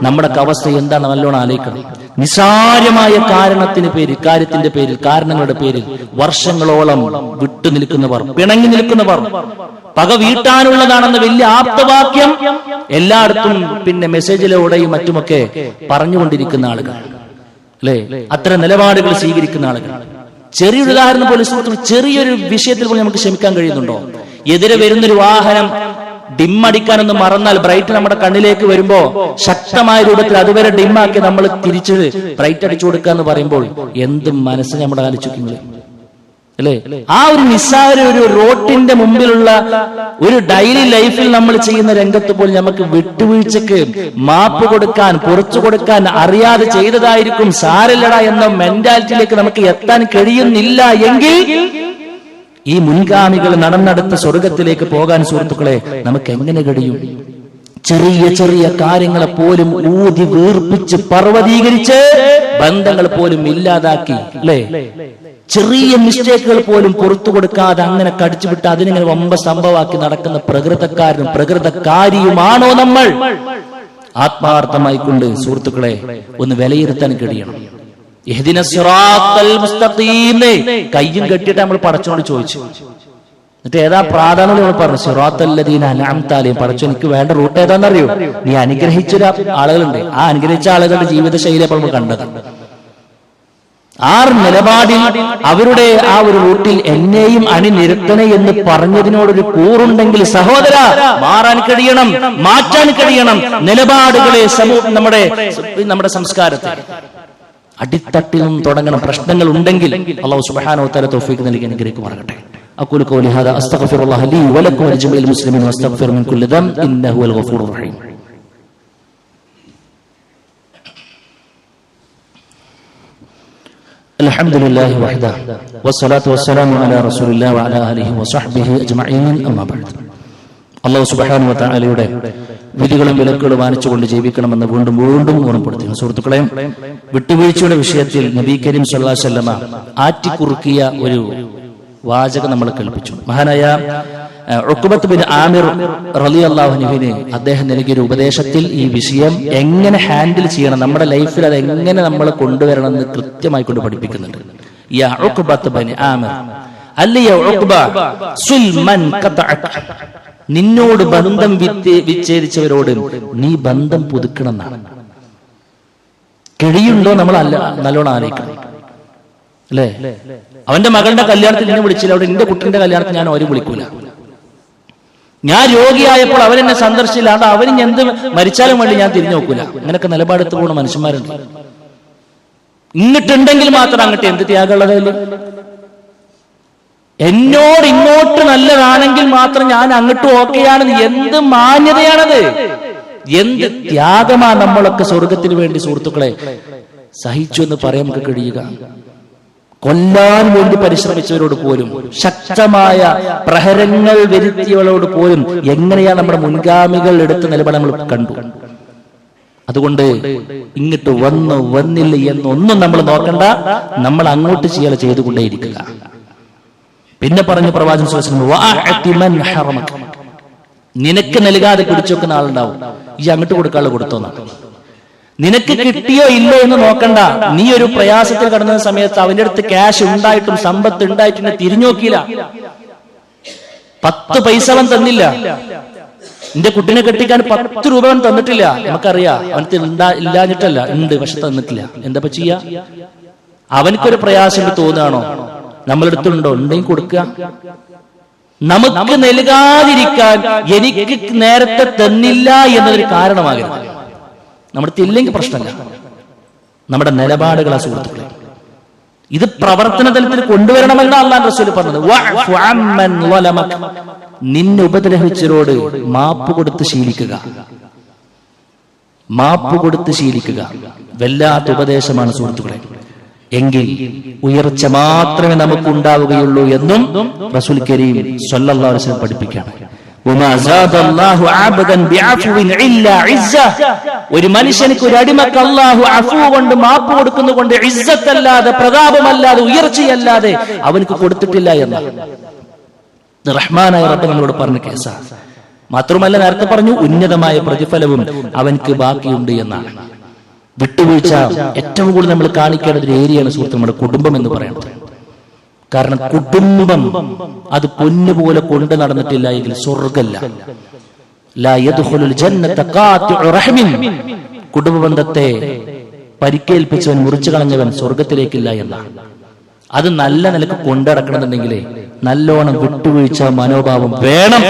നമ്മുടെ അവസ്ഥ എന്താണ് നല്ലോണം ആലോചിക്കണം. നിസ്സാരമായ കാര്യത്തിന്റെ പേരിൽ കാരണങ്ങളുടെ പേരിൽ വർഷങ്ങളോളം വിട്ടു നിൽക്കുന്നവർ, പിണങ്ങി നിൽക്കുന്നവർ, പക വീട്ടാനുള്ളതാണെന്ന് വലിയ ആപ്തവാക്യം എല്ലായിടത്തും പിന്നെ മെസ്സേജിലൂടെയും മറ്റുമൊക്കെ പറഞ്ഞുകൊണ്ടിരിക്കുന്ന ആളുകൾ അല്ലെ, അത്തരം നിലപാടുകൾ സ്വീകരിക്കുന്ന ആളുകൾ. ചെറിയൊരു ഉദാഹരണം പോലെ സുഹൃത്തുക്കൾ, ചെറിയൊരു വിഷയത്തിൽ പോലും നമുക്ക് ക്ഷമിക്കാൻ കഴിയുന്നുണ്ടോ? എതിരെ വരുന്നൊരു വാഹനം ഡിമ്മടിക്കാനൊന്നും മറന്നാൽ ബ്രൈറ്റ് നമ്മുടെ കണ്ണിലേക്ക് വരുമ്പോ ശക്തമായ രൂപത്തിൽ അതുവരെ ഡിമ്മാക്കി നമ്മൾ തിരിച്ച് ബ്രൈറ്റ് അടിച്ചു കൊടുക്കുക എന്ന് പറയുമ്പോൾ എന്ത് മനസ്സ് നമ്മുടെ ആലോചിക്കുന്നത് അല്ലെ? ആ ഒരു നിസ്സാര ഒരു റോട്ടിന്റെ മുമ്പിലുള്ള ഒരു ഡെയിലി ലൈഫിൽ നമ്മൾ ചെയ്യുന്ന രംഗത്ത് പോലും നമുക്ക് വിട്ടുവീഴ്ചക്ക് മാപ്പ് കൊടുക്കാൻ, പുറത്തു കൊടുക്കാൻ അറിയാതെ ചെയ്തതായിരിക്കും, സാരല്ലടാ എന്ന മെന്റാലിറ്റിയിലേക്ക് നമുക്ക് എത്താൻ കഴിയുന്നില്ല എങ്കിൽ ഈ മുൻഗാമികൾ നടന്നെടുത്ത സ്വർഗത്തിലേക്ക് പോകാൻ സുഹൃത്തുക്കളെ നമുക്ക് എങ്ങനെ കഴിയും? ചെറിയ ചെറിയ കാര്യങ്ങളെ പോലും ഊതി വീർപ്പിച്ച് പർവ്വതീകരിച്ച് ബന്ധങ്ങൾ പോലും ഇല്ലാതാക്കി അല്ലെ, ചെറിയ മിസ്റ്റേക്കുകൾ പോലും പുറത്തു കൊടുക്കാതെ അങ്ങനെ കടിച്ചുവിട്ട് അതിനിങ്ങനെ വമ്പ സംഭവമാക്കി നടക്കുന്ന പ്രകൃതക്കാരനും പ്രകൃതക്കാരിയുമാണോ നമ്മൾ? ആത്മാർത്ഥമായി കൊണ്ട് സുഹൃത്തുക്കളെ ഒന്ന് വിലയിരുത്താൻ കഴിയണം. കയ്യും കെട്ടിയിട്ട് നമ്മൾ പടച്ചോണ്ട് ചോദിച്ചു. എന്നിട്ട് ഏതാ പ്രാധാന്യം നമ്മൾ പറഞ്ഞു, സിറാത്തല്ലദീന അൻഅംത അലൈഹിം. പടച്ചോ എനിക്ക് വേണ്ട റൂട്ട് ഏതാണെന്നറിയോ? നീ അനുഗ്രഹിച്ച ആളുകളുണ്ട്, ആ അനുഗ്രഹിച്ച ആളുകളുടെ ജീവിതശൈലി അപ്പോൾ നമ്മൾ കണ്ടത്. ആ നിലപാടിൽ അവരുടെ ആ ഒരു റൂട്ടിൽ എന്നെയും അണിനിരത്തണേ എന്ന് പറഞ്ഞതിനോടൊരു കൂറുണ്ടെങ്കിൽ സഹോദര മാറാൻ കഴിയണം, മാറ്റാൻ കഴിയണം നിലപാടുകളെ. സമൂഹം നമ്മുടെ സംസ്കാരത്തെ അടിത്തട്ടിൽ നിന്നും തുടങ്ങണം. പ്രശ്നങ്ങൾ ഉണ്ടെങ്കിൽ അല്ലാഹു സുബ്ഹാനഹു വ തആല തൗഫീഖ് നൽകി അനുഗ്രഹിക്കുമാറാകട്ടെ. അഖൂലു ഖൗലി ഹാദാ അസ്തഗ്ഫിറുല്ലാഹ ലീ വലക്കും വലിജമീഇൽ മുസ്ലിമീൻ വസ്തഗ്ഫിറു മിൻ കുല്ലി ദംബ് ഇന്നഹു വൽ ഗഫൂറുർ റഹീം. അൽഹംദുലില്ലാഹി വഹ്ദഹു വസ്സലാത്തു വസ്സലാമു അലാ റസൂലില്ലാഹി വഅലാ ആലിഹി വസഹ്ബിഹി അജ്മഈൻ. അമ്മാ ബഅദ്. അല്ലാഹു സുബ്ഹാനഹു വ തആലയുടെ വിധികളും വിലക്കുകളും മാനിച്ചുകൊണ്ട് ജീവിക്കണമെന്ന് വീണ്ടും വീണ്ടും ഓർമ്മപ്പെടുത്തുന്നു. സുഹൃത്തുക്കളെ, വിട്ടുവീഴ്ചയുടെ വിഷയത്തിൽ നബി കരീം സല്ലല്ലാഹു അലൈഹി വസല്ലമ ആറ്റിക്കുറുക്കിയ ഒരു വാചകം നമ്മൾ കേൾപ്പിച്ചു. മഹാനായ ഉഖ്ബത്ത് ബിൻ ആമിർ റളിയല്ലാഹു അൻഹുവിന് അദ്ദേഹം നൽകിയൊരു ഉപദേശത്തിൽ ഈ വിഷയം എങ്ങനെ ഹാൻഡിൽ ചെയ്യണം, നമ്മുടെ ലൈഫിൽ അത് എങ്ങനെ നമ്മൾ കൊണ്ടുവരണം എന്ന് കൃത്യമായി കൊണ്ട് പഠിപ്പിക്കുന്നുണ്ട്. യാ ഉഖ്ബത്ത് ബിൻ ആമിർ അല്ലയ ഉഖ്ബ സുൽമൻ ഖതഅക, നിന്നോട് ബന്ധം വിച്ഛേദിച്ചവരോട് നീ ബന്ധം പുതുക്കണം എന്നാണ്. കഴിയുണ്ടോ നമ്മൾ നല്ലോണം ആലോചിക്കണം അല്ലേ? അവന്റെ മകളുടെ കല്യാണത്തിൽ എന്നെ വിളിച്ചില്ല, അവിടെ എന്റെ കുട്ടിന്റെ കല്യാണത്തിൽ ഞാൻ അവരും വിളിക്കൂല. ഞാൻ രോഗിയായപ്പോൾ അവരെന്നെ സന്ദർശിച്ചില്ല, അത് അവരും എന്ത് മരിച്ചാലും വേണ്ടി ഞാൻ തിരിഞ്ഞു നോക്കൂല. അങ്ങനെയൊക്കെ നിലപാടെടുത്ത് പോകുന്ന മനുഷ്യന്മാരുണ്ട്. ഇങ്ങോട്ടുണ്ടെങ്കിൽ മാത്രം അങ്ങോട്ട് എന്ത് ത്യാഗമുള്ളതല്ലേ? എന്നോട് ഇങ്ങോട്ട് നല്ലതാണെങ്കിൽ മാത്രം ഞാൻ അങ്ങോട്ട് ഓക്കെയാണ്. എന്ത് മാന്യതയാണത്, എന്ത് ത്യാഗമാ നമ്മളൊക്കെ സ്വർഗത്തിന് വേണ്ടി സുഹൃത്തുക്കളെ സഹിച്ചു എന്ന് പറയാൻ നമുക്ക് കഴിയുക. കൊല്ലാൻ വേണ്ടി പരിശ്രമിച്ചവരോട് പോലും, ശക്തമായ പ്രഹരങ്ങൾ വരുത്തിയവരോട് പോലും എങ്ങനെയാണ് നമ്മുടെ മുൻഗാമികൾ എടുത്ത നിലപാട് നമ്മൾ കണ്ടു. അതുകൊണ്ട് ഇങ്ങോട്ട് വന്നില്ല എന്നൊന്നും നമ്മൾ നോക്കണ്ട, നമ്മൾ അങ്ങോട്ട് ചെയ്യാൻ ചെയ്തുകൊണ്ടേയിരിക്കുക. പിന്നെ പറഞ്ഞു പ്രവാചകൻ സ്വല്ലല്ലാഹു അലൈഹി വസല്ലം, നിനക്ക് നൽകാതെ പിടിച്ചു വെക്കുന്ന ആളുണ്ടാവും, ഈ അങ്ങോട്ട് കൊടുക്കാനുള്ള കൊടുത്തോന്നാണ്. നിനക്ക് കിട്ടിയോ ഇല്ലോ എന്ന് നോക്കണ്ട. നീ ഒരു പ്രയാസത്തിൽ കടന്ന സമയത്ത് അവന്റെ അടുത്ത് ക്യാഷ് ഉണ്ടായിട്ടും സമ്പത്ത് ഉണ്ടായിട്ടും തിരിഞ്ഞു നോക്കിയില്ല, 10 പൈസ അവൻ തന്നില്ല. നിന്റെ കുട്ടിനെ കെട്ടിക്കാൻ 10 രൂപ അവൻ തന്നിട്ടില്ല. നമുക്കറിയാം അവനക്ക് ഇല്ലാഞ്ഞിട്ടല്ല, ഉണ്ട് പക്ഷെ തന്നിട്ടില്ല. എന്താ ചെയ്യാ? അവനക്കൊരു പ്രയാസം തോന്നുകയാണോ? നമ്മളെടുത്തുണ്ടോ? ഉണ്ടെങ്കിൽ കൊടുക്കുക. നമുക്ക് നൽകാതിരിക്കാൻ എനിക്ക് നേരത്തെ തന്നില്ല എന്നതൊരു കാരണമാകരുത്. നമ്മുടെ ഇല്ലെങ്കിൽ പ്രശ്നമില്ല, നമ്മുടെ നിലപാടുകളാ സുഹൃത്തുക്കളെ. ഇത് പ്രവർത്തന തലത്തിൽ കൊണ്ടുവരണമെന്ന് അല്ലാഹു റസൂൽ പറഞ്ഞത്. വഅഫു അമ്മൻ വലമക, നിന്നെ ഉപദ്രവിച്ചവരോട് മാപ്പ് കൊടുത്ത് ശീലിക്കുക. മാപ്പ് കൊടുത്ത് ശീലിക്കുക വല്ലാത്ത ഉപദേശമാണ് സുഹൃത്തുക്കളെ. എങ്കിൽ ഉയർച്ച മാത്രമേ നമുക്ക് ഉണ്ടാവുകയുള്ളൂ എന്നും റസൂൽ കരീം സ്വല്ലല്ലാഹു അലൈഹി വസല്ലം പഠിപ്പിക്കുകയാണ്. ഒരു മനുഷ്യനിക്ക് ഒരു അടിമക്ക് അല്ലാഹു അഫൂ കൊണ്ട് മാപ്പ് കൊടുക്കുന്നതുകൊണ്ട് ഇസ്സത്തല്ലാതെ പ്രതാപമല്ലാതെ ഉയർച്ചയല്ലാതെ അവനക്ക് കൊടുത്തിട്ടില്ല എന്നാണ് റഹ്മാനായ റബ്ബ് നമ്മളോട് പറഞ്ഞ കേസാണ്. മാത്രമല്ല നേരത്തെ പറഞ്ഞു ഉന്നതമായ പ്രതിഫലവും അവൻക്ക് ബാക്കിയുണ്ട് എന്നാണ്. വിട്ടുവീഴ്ച ഏറ്റവും കൂടുതൽ നമ്മൾ കാണിക്കേണ്ട ഒരു ഏരിയയാണ് സുഹൃത്ത് നമ്മുടെ കുടുംബം എന്ന് പറയുന്നത്. കാരണം കുടുംബം അത് പൊന്നുപോലെ കൊണ്ടു നടന്നിട്ടില്ല എങ്കിൽ സ്വർഗ്ഗല്ല. ലാ യദ്ഖുലുൽ ജന്നത ഖാതിഉ റഹ്മിൻ, കുടുംബ ബന്ധത്തെ പരിക്കേൽപ്പിച്ചവൻ മുറിച്ചു കളഞ്ഞവൻ സ്വർഗത്തിലേക്കില്ല എന്നാണ്. അത് നല്ല നിലക്ക് കൊണ്ടടക്കണമെന്നുണ്ടെങ്കിൽ നല്ലോണം വിട്ടുവീഴ്ച മനോഭാവം വേണം,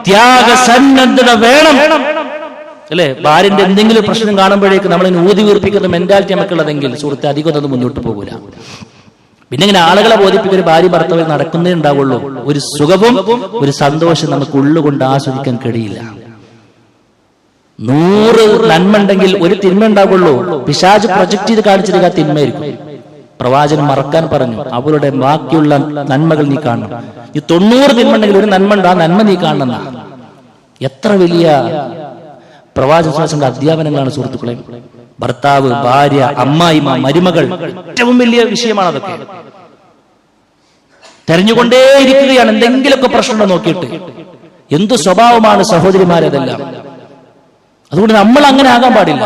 ത്യാഗസന്നദ്ധത വേണം. അല്ലെ, ഭാര്യന്റെ എന്തെങ്കിലും പ്രശ്നം കാണുമ്പോഴേക്ക് നമ്മളിങ്ങനെ ഊതി വീർപ്പിക്കുന്ന മെന്റാലിറ്റി നമുക്കുള്ളതെങ്കിൽ സുഹൃത്തെ അധികം ഒന്നും മുന്നോട്ട് പോകൂല. പിന്നെ ഇങ്ങനെ ആളുകളെ ബോധിപ്പിക്കുന്ന ഭാര്യ ഭർത്താവിൽ നടക്കുന്നേ ഉണ്ടാവുള്ളൂ. ഒരു സുഖവും ഒരു സന്തോഷം നമുക്ക് ഉള്ളുകൊണ്ട് ആസ്വദിക്കാൻ കഴിയില്ല. 100 നന്മ ഉണ്ടെങ്കിൽ ഒരു തിന്മ ഉണ്ടാവുള്ളൂ. പിശാച് പ്രൊജക്ട് ചെയ്ത് കാണിച്ചിരിക്കുക തിന്മയായിരിക്കും. പ്രവാചകൻ മറക്കാൻ പറഞ്ഞു, അവരുടെ ബാക്കിയുള്ള നന്മകൾ നീ കാണണം. ഈ 90 തിന്മ ഉണ്ടെങ്കിൽ ഒരു നന്മ ഉണ്ട്, ആ നന്മ നീ കാണണം. എത്ര വലിയ പ്രവാചകന്റെ അധ്യാപനങ്ങളാണ് സുഹൃത്തുക്കളെ. ഭർത്താവ്, ഭാര്യ, അമ്മായിമ, മരുമകൾ, ഏറ്റവും വലിയ വിഷയമാണ് അതൊക്കെ. തെരഞ്ഞുകൊണ്ടേയിരിക്കുകയാണ് എന്തെങ്കിലുമൊക്കെ പ്രശ്നം നോക്കിയിട്ട്. എന്തു സ്വഭാവമാണ് സഹോദരിമാരതെല്ലാം. അതുകൊണ്ട് നമ്മൾ അങ്ങനെ ആകാൻ പാടില്ല.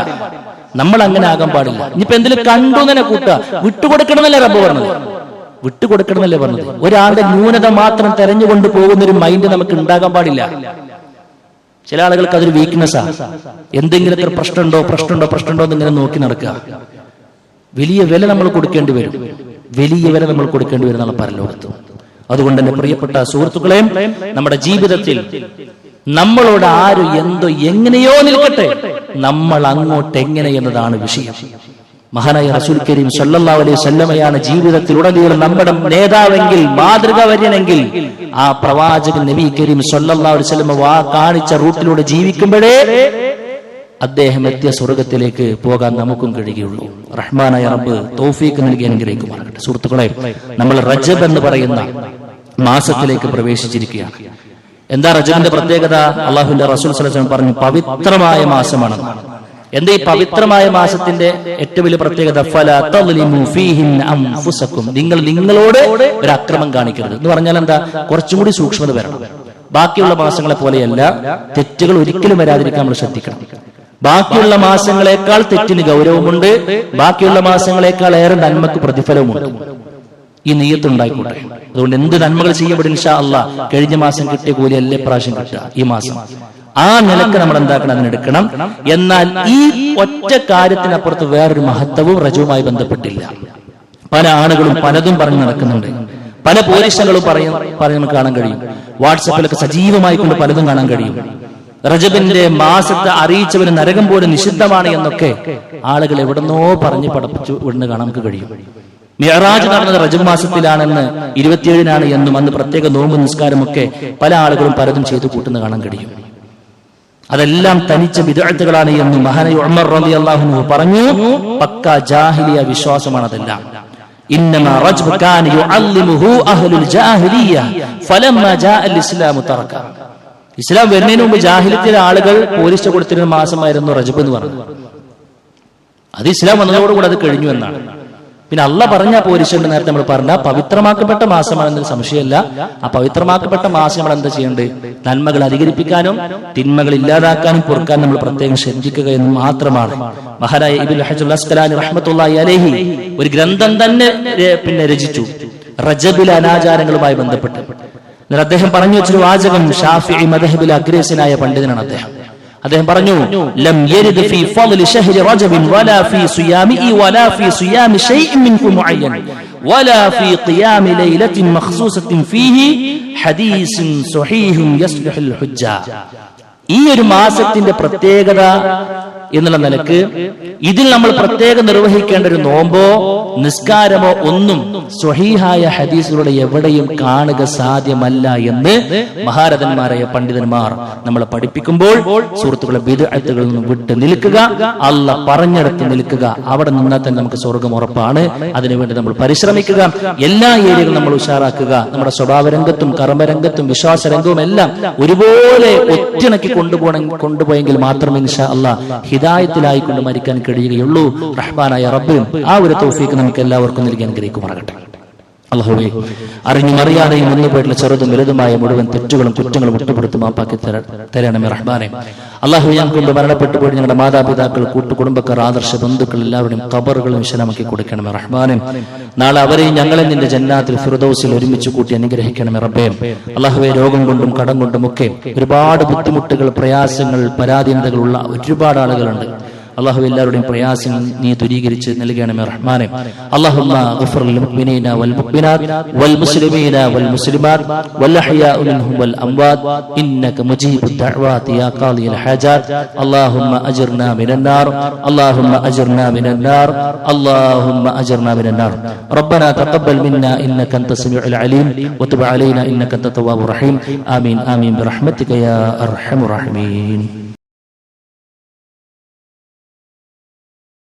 ഇനിയിപ്പോ എന്തെങ്കിലും കണ്ടു തന്നെ കൂട്ടുക, വിട്ടുകൊടുക്കണമെന്നല്ലേ റബ്ബ് പറഞ്ഞത്. വിട്ടുകൊടുക്കണമെന്നല്ലേ പറഞ്ഞത്. ഒരാളുടെ ന്യൂനത മാത്രം തെരഞ്ഞുകൊണ്ട് പോകുന്ന ഒരു മൈൻഡ് നമുക്ക് ഉണ്ടാകാൻ പാടില്ല. ചില ആളുകൾക്ക് അതൊരു വീക്ക്നെസ്സാ. എന്തെങ്കിലും പ്രശ്നമുണ്ടോ എന്നിങ്ങനെ നോക്കി നടക്കുക. വലിയ വില നമ്മൾ കൊടുക്കേണ്ടി വരും എന്നുള്ള പരലോകത്ത്. അതുകൊണ്ട് തന്നെ പ്രിയപ്പെട്ട സുഹൃത്തുക്കളെയും നമ്മുടെ ജീവിതത്തിൽ നമ്മളോട് ആര് എന്തോ എങ്ങനെയോ നിൽക്കട്ടെ, നമ്മൾ അങ്ങോട്ട് എങ്ങനെ എന്നതാണ് വിഷയം. മഹാനായ റസൂൽ കരീം സല്ലല്ലാഹു അലൈഹി വസല്ലമയാണ് ജീവിതത്തിലുടനീളം നമ്മുടെ നേതാവെങ്കിൽ, മാതൃകാവര്യനെങ്കിൽ ആ പ്രവാചകൻ നബി കരീം സല്ലല്ലാഹു അലൈഹി വസല്ലമ കാണിച്ച റൂട്ടിലൂടെ ജീവിക്കുമ്പോഴേ അദ്ദേഹം എത്തിയ സ്വർഗത്തിലേക്ക് പോകാൻ നമുക്കും കഴിയുകയുള്ളൂ. റഹ്മാനായ റബ്ബ് തൗഫീഖ് നൽകി അനുഗ്രഹിക്കുമാറാകട്ടെ. സുഹൃത്തുക്കളെ, നമ്മൾ റജബ് എന്ന് പറയുന്ന മാസത്തിലേക്ക് പ്രവേശിച്ചിരിക്കുകയാണ്. എന്താ റജബിന്റെ പ്രത്യേകത? അള്ളാഹുവിന്റെ റസൂൽ സ്വല്ലല്ലാഹു അലൈഹി വസല്ലം പറഞ്ഞു, പവിത്രമായ മാസമാണ്. എന്താ ഈ പവിത്രമായ മാസത്തിന്റെ ഏറ്റവും വലിയ പ്രത്യേകത? ഫലാ തദ്ലിമു ഫീഹിൻ അൻഫുസകും, നിങ്ങൾ നിങ്ങളോട് ഒരു അക്രമം കാണിക്കരുത് എന്ന് പറഞ്ഞാൽ എന്താ? കുറച്ചും കൂടി സൂക്ഷ്മത വരണം. ബാക്കിയുള്ള മാസങ്ങളെ പോലെയല്ല, തെറ്റുകൾ ഒരിക്കലും വരാതിരിക്കാൻ നമ്മൾ ശ്രദ്ധിക്കണം. ബാക്കിയുള്ള മാസങ്ങളെക്കാൾ തെറ്റിന് ഗൗരവമുണ്ട്, ബാക്കിയുള്ള മാസങ്ങളെക്കാൾ ഏറെ നന്മക്ക് പ്രതിഫലവുമുണ്ട്. ഈ നിയ്യത്ത് ഉണ്ടായിക്കോട്ടെ. അതുകൊണ്ട് എന്ത് നന്മകൾ ചെയ്യപ്പെടും ഇൻഷാ അല്ലാഹ് കഴിഞ്ഞ മാസം കിട്ടിയ കൂലി എല്ലാ പ്രാവശ്യം കിട്ടുക ഈ മാസം. ആ നിലക്ക് നമ്മൾ എന്താക്കണം, അതിനെടുക്കണം. എന്നാൽ ഈ ഒറ്റ കാര്യത്തിനപ്പുറത്ത് വേറൊരു മഹത്വവും റജവുമായി ബന്ധപ്പെട്ടില്ല. പല ആളുകളും പലതും പറഞ്ഞു നടക്കുന്നുണ്ട്, പല പോലീസുകളും നമുക്ക് കാണാൻ കഴിയും. വാട്സപ്പിലൊക്കെ സജീവമായി കൊണ്ട് പലതും കാണാൻ കഴിയും. റജബിന്റെ മാസത്തെ അറിയിച്ചവന് നരകം പോലും നിഷിദ്ധമാണ് എന്നൊക്കെ ആളുകൾ എവിടുന്നോ പറഞ്ഞ് പഠിപ്പിച്ചു ഇവിടുന്ന് കാണാൻ നമുക്ക് കഴിയും. മിഅ്റാജ് നടന്നത് റജബ് മാസത്തിലാണെന്ന് 27-നാണ് എന്നും അന്ന് പ്രത്യേക നോമ്പ് നിസ്കാരമൊക്കെ പല ആളുകളും പലതും ചെയ്തു കൂട്ടുന്ന കാണാൻ കഴിയും. അതെല്ലാം തനിച്ച ബിദ്അത്തുകളാണ് എന്ന് മഹാനായ ഉമർ റളിയല്ലാഹു അൻഹു പറഞ്ഞു. പക്കാ ജാഹിലിയ വിശ്വാസമാണ് അതെല്ലാം. ഇന്നമാ റജബ് കാന യുഅല്ലിമുഹു അഹ്ലുൽ ജാഹിലിയ ഫലമ്മാ ജാഅൽ ഇസ്ലാമു തറക. ഇസ്ലാം വരുന്നതിന് മുമ്പ് ജാഹിലിയത്തിലെ ആളുകൾ പോലീസ് കൊടുത്തിരുന്ന മാസമായിരുന്നു റജബ് എന്ന് പറഞ്ഞു. അത് ഇസ്ലാം വന്നതോടുകൂടി അത് കഴിഞ്ഞു എന്നാണ്. പിന്നെ അള്ളാഹ് പറഞ്ഞ പോലീസുണ്ട്, നേരത്തെ നമ്മൾ പറഞ്ഞ പവിത്രമാക്കപ്പെട്ട മാസമാണെന്നൊരു സംശയമല്ല. ആ പവിത്രമാക്കപ്പെട്ട മാസം നമ്മൾ എന്താ ചെയ്യേണ്ടത്? നന്മകൾ അധികരിപ്പിക്കാനും തിന്മകൾ ഇല്ലാതാക്കാനും പൊറുക്കാനും നമ്മൾ പ്രത്യേകം ശ്രദ്ധിക്കുക എന്ന് മാത്രമാണ്. മഹാനായ ഇബ്നുൽ ഹജർ അസ്ഖലാനി റഹ്മത്തുള്ളാഹി അലൈഹി ഒരു ഗ്രന്ഥം തന്നെ രചിച്ചു റജബിലെ അനാചാരങ്ങളുമായി ബന്ധപ്പെട്ട്. അദ്ദേഹം പറഞ്ഞു വെച്ചൊരു വാചകം ഷാഫിഈ മദ്ഹബിലെ അഗ്രേസനായ പണ്ഡിതനാണ് അദ്ദേഹം പറഞ്ഞു, ലം യരിദ് ഫീ ഫളി ശഹ്രി റജബിൻ വലാ ഫീ സിയാമിഹി വലാ ഫീ സിയാമി ശൈഇൻ മിൻഹു മുഅയ്യൻ വലാ ഫീ ഖിയാമി ലൈലത്തിൻ മഖ്സൂസത്തിൻ ഫീഹി ഹദീസുൻ സ്വഹീഹുൻ യസ്ലിഹുൽ ഹുജ്ജ. ഈ ഒരു മാസത്തിന്റെ പ്രത്യേകത എന്നുള്ള നിലക്ക് ഇതിൽ നമ്മൾ പ്രത്യേകം നിർവഹിക്കേണ്ട ഒരു നോമ്പോ നിസ്കാരമോ ഒന്നും സ്വഹീഹായ ഹദീസുകളുടെ എവിടെയും കാണുക സാധ്യമല്ല എന്ന് മഹാരഥന്മാരായ പണ്ഡിതന്മാർ നമ്മളെ പഠിപ്പിക്കുമ്പോൾ സുഹൃത്തുക്കളെ ബിദ്അത്തുകളിൽ നിന്നും വിട്ട് നിൽക്കുക, അല്ലാഹ് പറഞ്ഞിടത്ത് നിൽക്കുക. അവിടെ നിന്നാൽ തന്നെ നമുക്ക് സ്വർഗം ഉറപ്പാണ്. അതിനുവേണ്ടി നമ്മൾ പരിശ്രമിക്കുക. എല്ലാ ഏരിയകളും നമ്മൾ ഉഷാറാക്കുക. നമ്മുടെ സ്വഭാവരംഗത്തും കർമ്മരംഗത്തും വിശ്വാസരംഗവും എല്ലാം ഒരുപോലെ ഒത്തിണക്കി കൊണ്ടുപോയെങ്കിൽ മാത്രമേ ഇൻഷാ അല്ലാഹ് ഹിദായത്തിലായിക്കൊണ്ട് മരിക്കാൻ കഴിയുകയുള്ളൂ. റഹ്മാനായ റബ്ബ് ആ ഒരു തൗഫീഖ് നമുക്ക് എല്ലാവർക്കും നൽകി അനുഗ്രഹിക്കുമാറാകട്ടെ. അല്ലാഹുവേ, അറിഞ്ഞും അറിയാതെയും മുന്നുപോയിട്ടുള്ള ചെറുതും വലുതുമായ മുഴുവൻ തെറ്റുകളും കുറ്റങ്ങളും വിട്ടുപുറത്ത് മാപ്പാക്കി തരണമേ റഹ്മാനെ. അല്ലാഹുവേ, ഞങ്ങൾക്ക് മരണപ്പെട്ടു പോയി ഞങ്ങളുടെ മാതാപിതാക്കൾ, കൂട്ടുകുടുംബക്കാർ, ആദർശ ബന്ധുക്കൾ എല്ലാവരുടെയും ഖബറുകളും വിശാലമാക്കി കൊടുക്കണമേ റഹ്മാനെ. നാളെ അവരെയും ഞങ്ങളെ നിന്റെ ജന്നാത്തിൽ ഫിർദൗസിൽ ഒരുമിച്ച് കൂട്ടി അനുഗ്രഹിക്കണമേ റബ്ബേ. അല്ലാഹുവേ, രോഗം കൊണ്ടും കടം കൊണ്ടും ഒക്കെ ഒരുപാട് ബുദ്ധിമുട്ടുകൾ, പ്രയാസങ്ങൾ, പരാധീനതകളുള്ള ഒരുപാട് ആളുകളുണ്ട്. അല്ലാഹു എല്ലാവരുടെയും പ്രയാസങ്ങൾ നീ ദൂരീകരിച്ച് നൽകണമേ റഹ്മാനെ. അല്ലാഹുമ്മ ഗഫർ ലിൽ മുഅ്മിനീന വൽ മുഅ്മിനാത് വൽ മുസ്ലിമീന വൽ മുസ്ലിമാത് വൽ അഹ്യാഉ മിൻഹും വൽ അംവാത് ഇന്നക മുജീബുദ് ദഅവാതി യാ ഖാദിയൽ ഹാജാത്. അല്ലാഹുമ്മ അജിർനാ മിനൻ നാർ, അല്ലാഹുമ്മ അജിർനാ മിനൻ നാർ, അല്ലാഹുമ്മ അജിർനാ മിനൻ നാർ. റബ്ബനാ തഖബ്ബൽ മിന്നാ ഇന്നക അൻതസ് സമീഉൽ അലീം വതുബ് അലൈനാ ഇന്നക അൻതത് തവ്വാബുർ റഹീം. ആമീൻ ആമീൻ ബിറഹ്മതിക യാ അർഹമർ റഹീമീൻ.